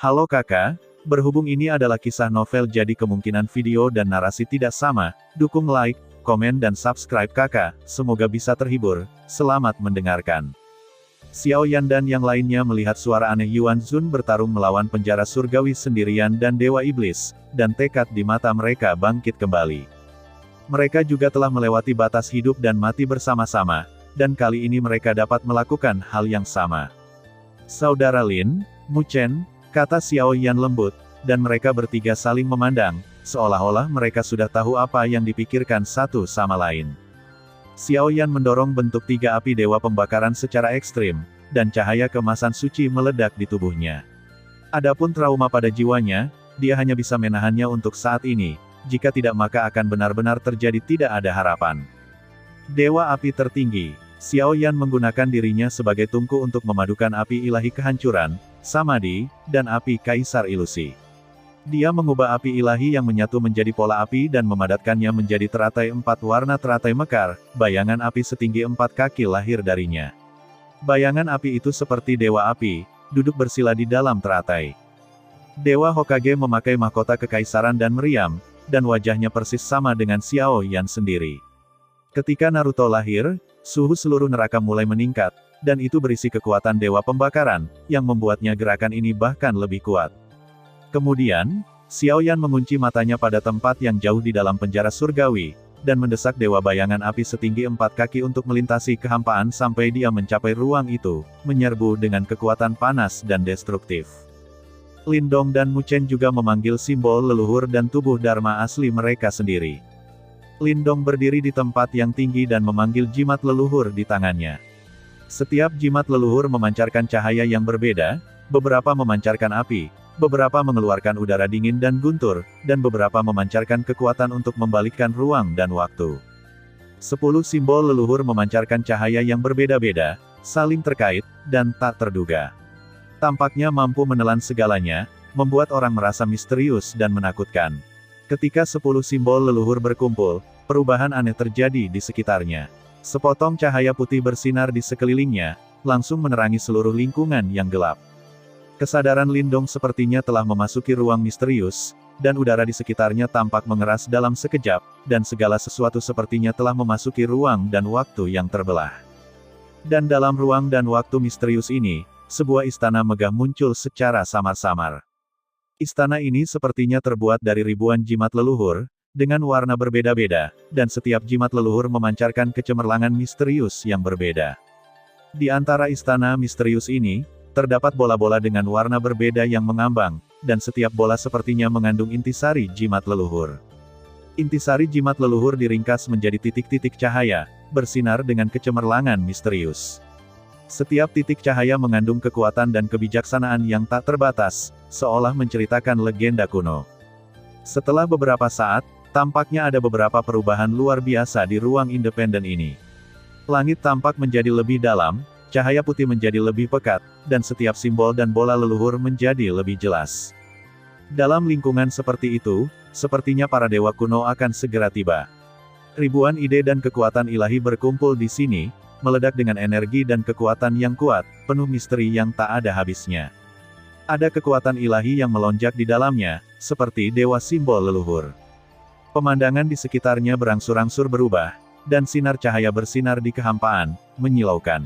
Halo kakak, berhubung ini adalah kisah novel jadi kemungkinan video dan narasi tidak sama, dukung like, komen dan subscribe kakak, semoga bisa terhibur, selamat mendengarkan. Xiao Yan dan yang lainnya melihat suara aneh Yuan Zun bertarung melawan penjara surgawi sendirian dan Dewa Iblis, dan tekad di mata mereka bangkit kembali. Mereka juga telah melewati batas hidup dan mati bersama-sama, dan kali ini mereka dapat melakukan hal yang sama. Saudara Lin, Mu Chen, kata Xiao Yan lembut, dan mereka bertiga saling memandang, seolah-olah mereka sudah tahu apa yang dipikirkan satu sama lain. Xiao Yan mendorong bentuk tiga api dewa pembakaran secara ekstrim, dan cahaya kemasan suci meledak di tubuhnya. Adapun trauma pada jiwanya, dia hanya bisa menahannya untuk saat ini, jika tidak maka akan benar-benar terjadi tidak ada harapan. Dewa api tertinggi, Xiao Yan menggunakan dirinya sebagai tungku untuk memadukan api ilahi kehancuran, samadhi, dan api kaisar ilusi. Dia mengubah api ilahi yang menyatu menjadi pola api dan memadatkannya menjadi teratai 4 warna teratai mekar, bayangan api setinggi 4 kaki lahir darinya. Bayangan api itu seperti dewa api, duduk bersila di dalam teratai. Dewa Hokage memakai mahkota kekaisaran dan meriam, dan wajahnya persis sama dengan Xiao Yan sendiri. Ketika Naruto lahir, suhu seluruh neraka mulai meningkat, dan itu berisi kekuatan dewa pembakaran, yang membuatnya gerakan ini bahkan lebih kuat. Kemudian, Xiao Yan mengunci matanya pada tempat yang jauh di dalam penjara surgawi, dan mendesak dewa bayangan api setinggi 4 kaki untuk melintasi kehampaan sampai dia mencapai ruang itu, menyerbu dengan kekuatan panas dan destruktif. Lin Dong dan Mu Chen juga memanggil simbol leluhur dan tubuh dharma asli mereka sendiri. Lin Dong berdiri di tempat yang tinggi dan memanggil jimat leluhur di tangannya. Setiap jimat leluhur memancarkan cahaya yang berbeda, beberapa memancarkan api, beberapa mengeluarkan udara dingin dan guntur, dan beberapa memancarkan kekuatan untuk membalikkan ruang dan waktu. 10 simbol leluhur memancarkan cahaya yang berbeda-beda, saling terkait, dan tak terduga. Tampaknya mampu menelan segalanya, membuat orang merasa misterius dan menakutkan. Ketika 10 simbol leluhur berkumpul, perubahan aneh terjadi di sekitarnya. Sepotong cahaya putih bersinar di sekelilingnya, langsung menerangi seluruh lingkungan yang gelap. Kesadaran Lin Dong sepertinya telah memasuki ruang misterius, dan udara di sekitarnya tampak mengeras dalam sekejap, dan segala sesuatu sepertinya telah memasuki ruang dan waktu yang terbelah. Dan dalam ruang dan waktu misterius ini, sebuah istana megah muncul secara samar-samar. Istana ini sepertinya terbuat dari ribuan jimat leluhur, dengan warna berbeda-beda, dan setiap jimat leluhur memancarkan kecemerlangan misterius yang berbeda. Di antara istana misterius ini, terdapat bola-bola dengan warna berbeda yang mengambang, dan setiap bola sepertinya mengandung intisari jimat leluhur. Intisari jimat leluhur diringkas menjadi titik-titik cahaya, bersinar dengan kecemerlangan misterius. Setiap titik cahaya mengandung kekuatan dan kebijaksanaan yang tak terbatas, seolah menceritakan legenda kuno. Setelah beberapa saat, tampaknya ada beberapa perubahan luar biasa di ruang independen ini. Langit tampak menjadi lebih dalam, cahaya putih menjadi lebih pekat, dan setiap simbol dan bola leluhur menjadi lebih jelas. Dalam lingkungan seperti itu, sepertinya para dewa kuno akan segera tiba. Ribuan ide dan kekuatan ilahi berkumpul di sini, meledak dengan energi dan kekuatan yang kuat, penuh misteri yang tak ada habisnya. Ada kekuatan ilahi yang melonjak di dalamnya, seperti dewa simbol leluhur. Pemandangan di sekitarnya berangsur-angsur berubah, dan sinar cahaya bersinar di kehampaan, menyilaukan.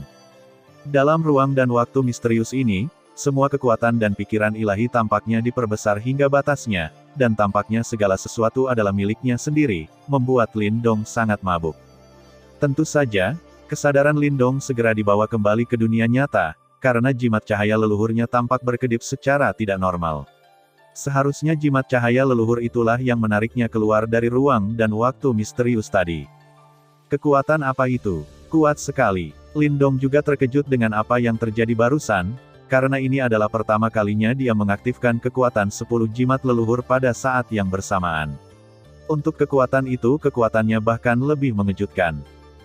Dalam ruang dan waktu misterius ini, semua kekuatan dan pikiran ilahi tampaknya diperbesar hingga batasnya, dan tampaknya segala sesuatu adalah miliknya sendiri, membuat Lin Dong sangat mabuk. Tentu saja, kesadaran Lin Dong segera dibawa kembali ke dunia nyata, karena jimat cahaya leluhurnya tampak berkedip secara tidak normal. Seharusnya jimat cahaya leluhur itulah yang menariknya keluar dari ruang dan waktu misterius tadi. Kekuatan apa itu? Kuat sekali. Lin Dong juga terkejut dengan apa yang terjadi barusan, karena ini adalah pertama kalinya dia mengaktifkan kekuatan 10 jimat leluhur pada saat yang bersamaan. Untuk kekuatan itu kekuatannya bahkan lebih mengejutkan.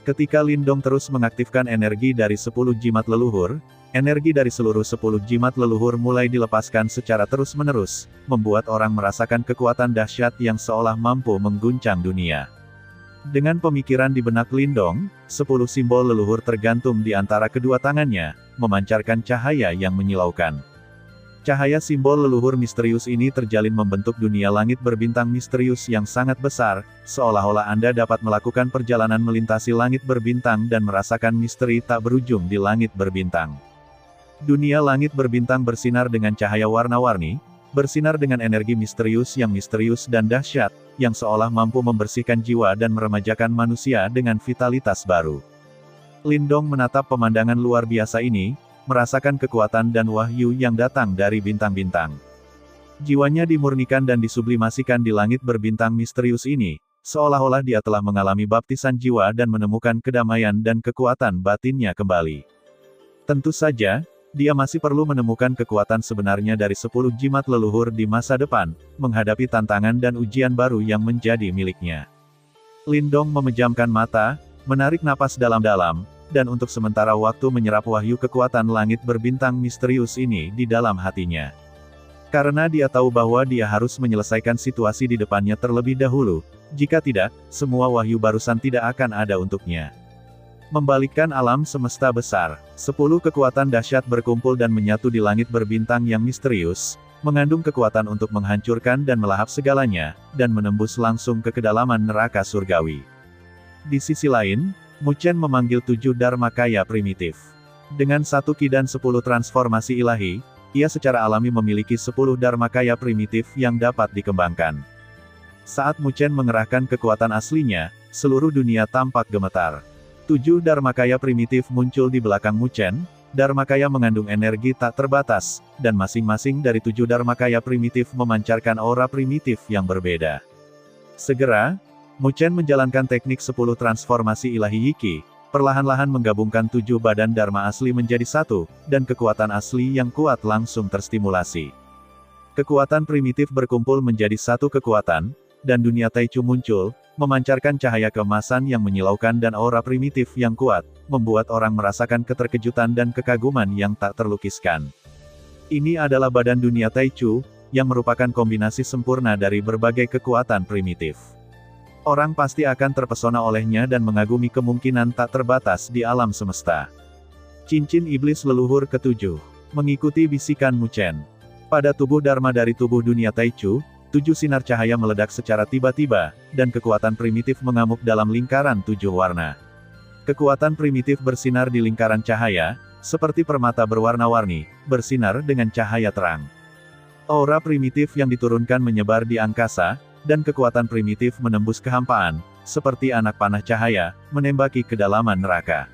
Ketika Lin Dong terus mengaktifkan energi dari 10 jimat leluhur, energi dari seluruh 10 jimat leluhur mulai dilepaskan secara terus-menerus, membuat orang merasakan kekuatan dahsyat yang seolah mampu mengguncang dunia. Dengan pemikiran di benak Lin Dong, 10 simbol leluhur tergantung di antara kedua tangannya, memancarkan cahaya yang menyilaukan. Cahaya simbol leluhur misterius ini terjalin membentuk dunia langit berbintang misterius yang sangat besar, seolah-olah Anda dapat melakukan perjalanan melintasi langit berbintang dan merasakan misteri tak berujung di langit berbintang. Dunia langit berbintang bersinar dengan cahaya warna-warni, bersinar dengan energi misterius dan dahsyat, yang seolah mampu membersihkan jiwa dan meremajakan manusia dengan vitalitas baru. Lindong menatap pemandangan luar biasa ini, merasakan kekuatan dan wahyu yang datang dari bintang-bintang. Jiwanya dimurnikan dan disublimasikan di langit berbintang misterius ini, seolah-olah dia telah mengalami baptisan jiwa dan menemukan kedamaian dan kekuatan batinnya kembali. Tentu saja, dia masih perlu menemukan kekuatan sebenarnya dari 10 jimat leluhur di masa depan, menghadapi tantangan dan ujian baru yang menjadi miliknya. Lindong memejamkan mata, menarik napas dalam-dalam, dan untuk sementara waktu menyerap wahyu kekuatan langit berbintang misterius ini di dalam hatinya. Karena dia tahu bahwa dia harus menyelesaikan situasi di depannya terlebih dahulu, jika tidak, semua wahyu barusan tidak akan ada untuknya. Membalikkan alam semesta besar, 10 kekuatan dahsyat berkumpul dan menyatu di langit berbintang yang misterius, mengandung kekuatan untuk menghancurkan dan melahap segalanya, dan menembus langsung ke kedalaman neraka surgawi. Di sisi lain, Muchen memanggil 7 Dharmakaya primitif. Dengan 1 Ki dan 10 transformasi ilahi, ia secara alami memiliki 10 Dharmakaya primitif yang dapat dikembangkan. Saat Muchen mengerahkan kekuatan aslinya, seluruh dunia tampak gemetar. 7 Dharmakaya primitif muncul di belakang Muchen. Dharmakaya mengandung energi tak terbatas, dan masing-masing dari 7 Dharmakaya primitif memancarkan aura primitif yang berbeda. Segera, Muchen menjalankan teknik 10 transformasi ilahi Yiki, perlahan-lahan menggabungkan 7 badan Dharma asli menjadi satu, dan kekuatan asli yang kuat langsung terstimulasi. Kekuatan primitif berkumpul menjadi satu kekuatan, dan dunia Taichu muncul, memancarkan cahaya keemasan yang menyilaukan dan aura primitif yang kuat, membuat orang merasakan keterkejutan dan kekaguman yang tak terlukiskan. Ini adalah badan dunia Taichu, yang merupakan kombinasi sempurna dari berbagai kekuatan primitif. Orang pasti akan terpesona olehnya dan mengagumi kemungkinan tak terbatas di alam semesta. Cincin Iblis Leluhur ke-7. Mengikuti bisikan Muchen. Pada tubuh Dharma dari tubuh dunia Taichu, 7 sinar cahaya meledak secara tiba-tiba, dan kekuatan primitif mengamuk dalam lingkaran 7 warna. Kekuatan primitif bersinar di lingkaran cahaya, seperti permata berwarna-warni, bersinar dengan cahaya terang. Aura primitif yang diturunkan menyebar di angkasa, dan kekuatan primitif menembus kehampaan, seperti anak panah cahaya, menembaki kedalaman neraka.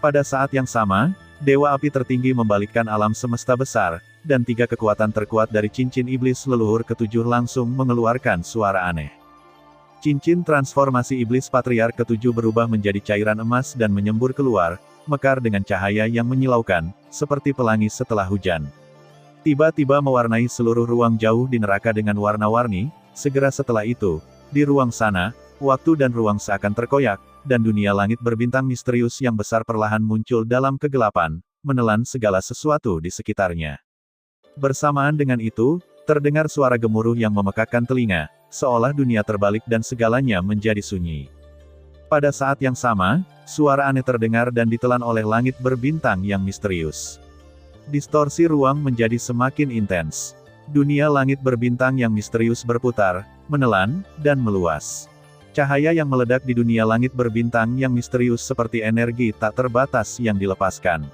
Pada saat yang sama, Dewa Api tertinggi membalikkan alam semesta besar, dan 3 kekuatan terkuat dari cincin iblis leluhur ke-7 langsung mengeluarkan suara aneh. Cincin transformasi iblis patriark ke-7 berubah menjadi cairan emas dan menyembur keluar, mekar dengan cahaya yang menyilaukan, seperti pelangi setelah hujan. Tiba-tiba mewarnai seluruh ruang jauh di neraka dengan warna-warni. Segera setelah itu, di ruang sana, waktu dan ruang seakan terkoyak, dan dunia langit berbintang misterius yang besar perlahan muncul dalam kegelapan, menelan segala sesuatu di sekitarnya. Bersamaan dengan itu, terdengar suara gemuruh yang memekakkan telinga, seolah dunia terbalik dan segalanya menjadi sunyi. Pada saat yang sama, suara aneh terdengar dan ditelan oleh langit berbintang yang misterius. Distorsi ruang menjadi semakin intens. Dunia langit berbintang yang misterius berputar, menelan, dan meluas. Cahaya yang meledak di dunia langit berbintang yang misterius seperti energi tak terbatas yang dilepaskan.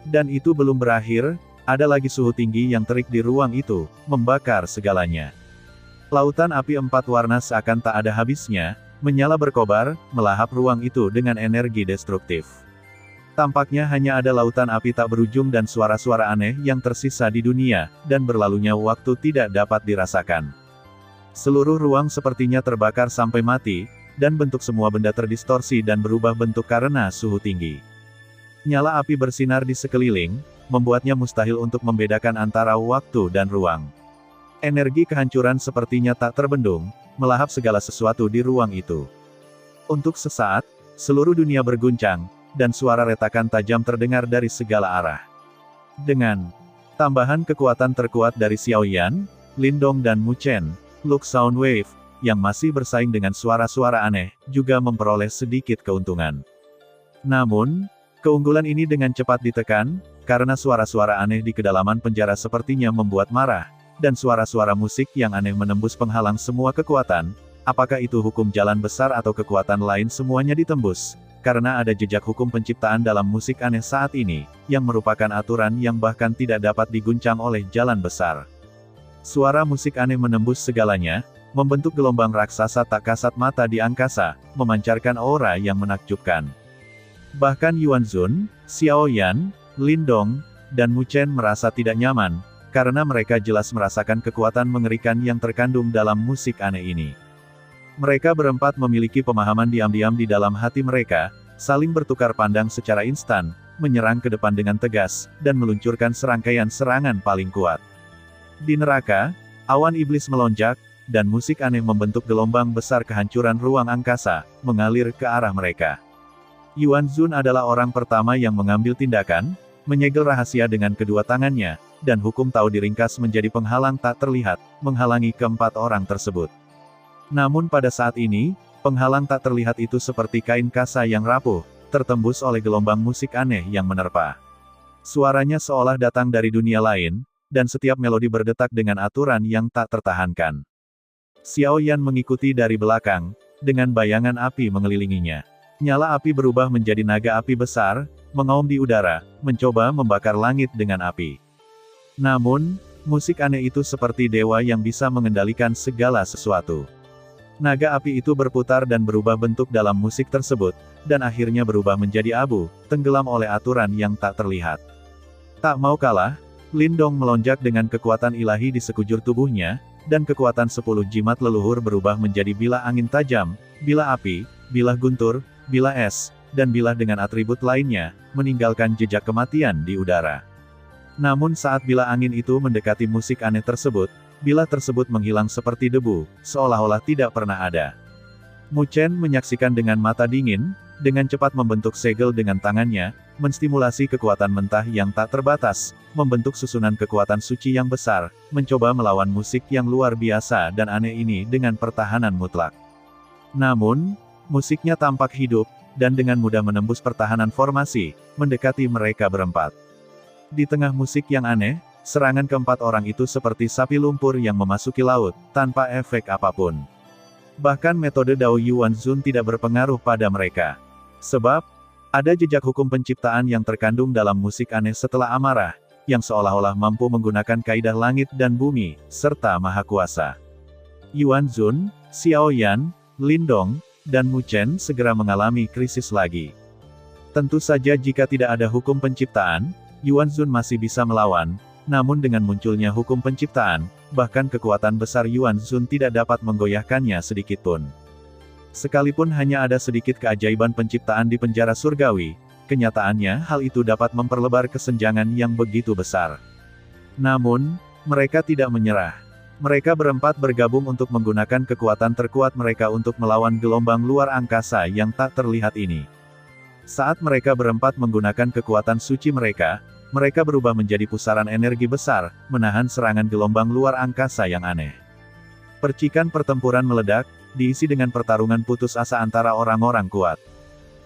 Dan itu belum berakhir, ada lagi suhu tinggi yang terik di ruang itu, membakar segalanya. Lautan api 4 warna seakan tak ada habisnya, menyala berkobar, melahap ruang itu dengan energi destruktif. Tampaknya hanya ada lautan api tak berujung dan suara-suara aneh yang tersisa di dunia, dan berlalunya waktu tidak dapat dirasakan. Seluruh ruang sepertinya terbakar sampai mati, dan bentuk semua benda terdistorsi dan berubah bentuk karena suhu tinggi. Nyala api bersinar di sekeliling, membuatnya mustahil untuk membedakan antara waktu dan ruang. Energi kehancuran sepertinya tak terbendung, melahap segala sesuatu di ruang itu. Untuk sesaat, seluruh dunia berguncang, dan suara retakan tajam terdengar dari segala arah. Dengan tambahan kekuatan terkuat dari Xiaoyan, Lindong dan Muchen, Lux Soundwave, yang masih bersaing dengan suara-suara aneh, juga memperoleh sedikit keuntungan. Namun, keunggulan ini dengan cepat ditekan, karena suara-suara aneh di kedalaman penjara sepertinya membuat marah, dan suara-suara musik yang aneh menembus penghalang semua kekuatan. Apakah itu hukum jalan besar atau kekuatan lain semuanya ditembus, karena ada jejak hukum penciptaan dalam musik aneh saat ini, yang merupakan aturan yang bahkan tidak dapat diguncang oleh jalan besar. Suara musik aneh menembus segalanya, membentuk gelombang raksasa tak kasat mata di angkasa, memancarkan aura yang menakjubkan. Bahkan Yuan Zun, Xiao Yan, Lin Dong, dan Mu Chen merasa tidak nyaman, karena mereka jelas merasakan kekuatan mengerikan yang terkandung dalam musik aneh ini. Mereka berempat memiliki pemahaman diam-diam di dalam hati mereka, saling bertukar pandang secara instan, menyerang ke depan dengan tegas, dan meluncurkan serangkaian serangan paling kuat. Di neraka, awan iblis melonjak, dan musik aneh membentuk gelombang besar kehancuran ruang angkasa, mengalir ke arah mereka. Yuan Zun adalah orang pertama yang mengambil tindakan, menyegel rahasia dengan kedua tangannya, dan hukum Tao diringkas menjadi penghalang tak terlihat, menghalangi keempat orang tersebut. Namun pada saat ini, penghalang tak terlihat itu seperti kain kasa yang rapuh, tertembus oleh gelombang musik aneh yang menerpa. Suaranya seolah datang dari dunia lain, dan setiap melodi berdetak dengan aturan yang tak tertahankan. Xiao Yan mengikuti dari belakang, dengan bayangan api mengelilinginya. Nyala api berubah menjadi naga api besar, mengaum di udara, mencoba membakar langit dengan api. Namun, musik aneh itu seperti dewa yang bisa mengendalikan segala sesuatu. Naga api itu berputar dan berubah bentuk dalam musik tersebut, dan akhirnya berubah menjadi abu, tenggelam oleh aturan yang tak terlihat. Tak mau kalah, Lin Dong melonjak dengan kekuatan ilahi di sekujur tubuhnya, dan kekuatan 10 jimat leluhur berubah menjadi bilah angin tajam, bilah api, bilah guntur, bilah es, dan bilah dengan atribut lainnya, meninggalkan jejak kematian di udara. Namun saat bilah angin itu mendekati musik aneh tersebut, bilah tersebut menghilang seperti debu, seolah-olah tidak pernah ada. Mu Chen menyaksikan dengan mata dingin, dengan cepat membentuk segel dengan tangannya, menstimulasi kekuatan mentah yang tak terbatas, membentuk susunan kekuatan suci yang besar, mencoba melawan musik yang luar biasa dan aneh ini dengan pertahanan mutlak. Namun, musiknya tampak hidup, dan dengan mudah menembus pertahanan formasi, mendekati mereka berempat. Di tengah musik yang aneh, serangan keempat orang itu seperti sapi lumpur yang memasuki laut, tanpa efek apapun. Bahkan metode Dao Yuan Zun tidak berpengaruh pada mereka. Sebab, ada jejak hukum penciptaan yang terkandung dalam musik aneh setelah amarah, yang seolah-olah mampu menggunakan kaidah langit dan bumi, serta maha kuasa. Yuan Zun, Xiao Yan, Lin Dong, dan Mu Chen segera mengalami krisis lagi. Tentu saja jika tidak ada hukum penciptaan, Yuan Zun masih bisa melawan, namun dengan munculnya hukum penciptaan, bahkan kekuatan besar Yuan Zun tidak dapat menggoyahkannya sedikitpun. Sekalipun hanya ada sedikit keajaiban penciptaan di penjara surgawi, kenyataannya hal itu dapat memperlebar kesenjangan yang begitu besar. Namun, mereka tidak menyerah. Mereka berempat bergabung untuk menggunakan kekuatan terkuat mereka untuk melawan gelombang luar angkasa yang tak terlihat ini. Saat mereka berempat menggunakan kekuatan suci mereka berubah menjadi pusaran energi besar, menahan serangan gelombang luar angkasa yang aneh. Percikan pertempuran meledak, diisi dengan pertarungan putus asa antara orang-orang kuat.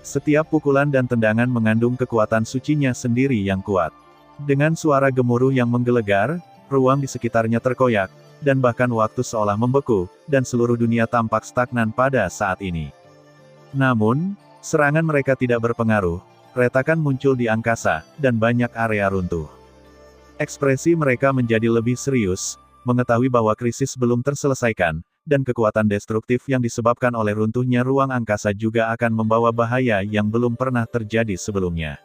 Setiap pukulan dan tendangan mengandung kekuatan sucinya sendiri yang kuat. Dengan suara gemuruh yang menggelegar, ruang di sekitarnya terkoyak, dan bahkan waktu seolah membeku, dan seluruh dunia tampak stagnan pada saat ini. Namun, serangan mereka tidak berpengaruh. Retakan muncul di angkasa, dan banyak area runtuh. Ekspresi mereka menjadi lebih serius, mengetahui bahwa krisis belum terselesaikan, dan kekuatan destruktif yang disebabkan oleh runtuhnya ruang angkasa juga akan membawa bahaya yang belum pernah terjadi sebelumnya.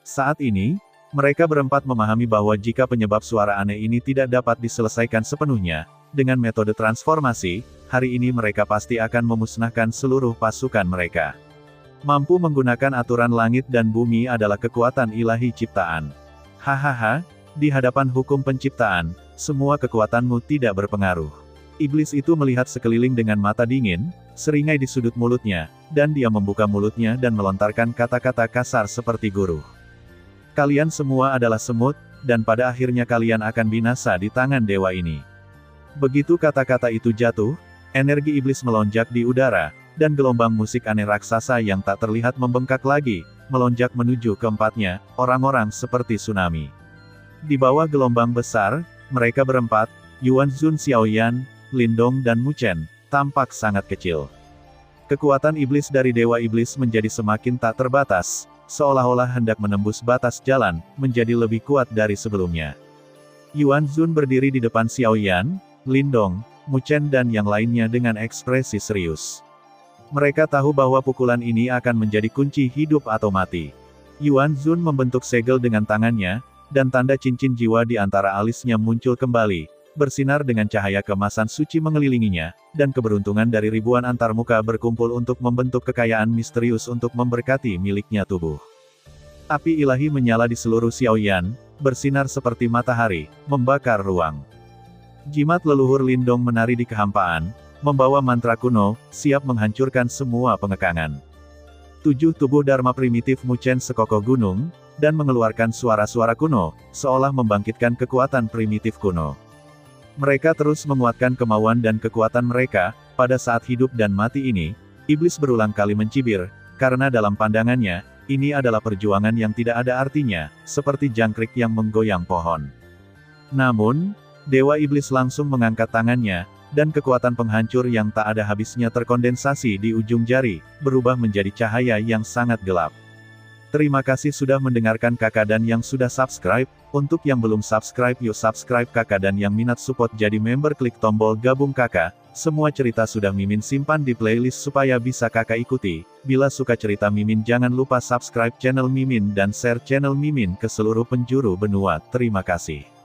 Saat ini, mereka berempat memahami bahwa jika penyebab suara aneh ini tidak dapat diselesaikan sepenuhnya, dengan metode transformasi, hari ini mereka pasti akan memusnahkan seluruh pasukan mereka. Mampu menggunakan aturan langit dan bumi adalah kekuatan ilahi ciptaan. Hahaha, di hadapan hukum penciptaan, semua kekuatanmu tidak berpengaruh. Iblis itu melihat sekeliling dengan mata dingin, seringai di sudut mulutnya, dan dia membuka mulutnya dan melontarkan kata-kata kasar seperti guru. Kalian semua adalah semut, dan pada akhirnya kalian akan binasa di tangan dewa ini. Begitu kata-kata itu jatuh, energi iblis melonjak di udara, dan gelombang musik aneh raksasa yang tak terlihat membengkak lagi, melonjak menuju keempatnya, orang-orang seperti tsunami. Di bawah gelombang besar, mereka berempat, Yuan Zun, Xiaoyan, Lindong dan Mu Chen, tampak sangat kecil. Kekuatan iblis dari Dewa Iblis menjadi semakin tak terbatas, seolah-olah hendak menembus batas jalan, menjadi lebih kuat dari sebelumnya. Yuan Zun berdiri di depan Xiaoyan, Lindong, Mu Chen dan yang lainnya dengan ekspresi serius. Mereka tahu bahwa pukulan ini akan menjadi kunci hidup atau mati. Yuan Zun membentuk segel dengan tangannya, dan tanda cincin jiwa di antara alisnya muncul kembali, bersinar dengan cahaya keemasan suci mengelilinginya, dan keberuntungan dari ribuan antarmuka berkumpul untuk membentuk kekayaan misterius untuk memberkati miliknya tubuh. Api ilahi menyala di seluruh Xiaoyan, bersinar seperti matahari, membakar ruang. Jimat leluhur Lindong menari di kehampaan, membawa mantra kuno, siap menghancurkan semua pengekangan. 7 tubuh Dharma primitif Mu Chen sekokoh gunung, dan mengeluarkan suara-suara kuno, seolah membangkitkan kekuatan primitif kuno. Mereka terus menguatkan kemauan dan kekuatan mereka, pada saat hidup dan mati ini, iblis berulang kali mencibir, karena dalam pandangannya, ini adalah perjuangan yang tidak ada artinya, seperti jangkrik yang menggoyang pohon. Namun, Dewa Iblis langsung mengangkat tangannya, dan kekuatan penghancur yang tak ada habisnya terkondensasi di ujung jari, berubah menjadi cahaya yang sangat gelap. Terima kasih sudah mendengarkan kakak dan yang sudah subscribe. Untuk yang belum subscribe yuk subscribe kakak dan yang minat support jadi member klik tombol gabung kakak. Semua cerita sudah Mimin simpan di playlist supaya bisa kakak ikuti. Bila suka cerita Mimin jangan lupa subscribe channel Mimin dan share channel Mimin ke seluruh penjuru benua. Terima kasih.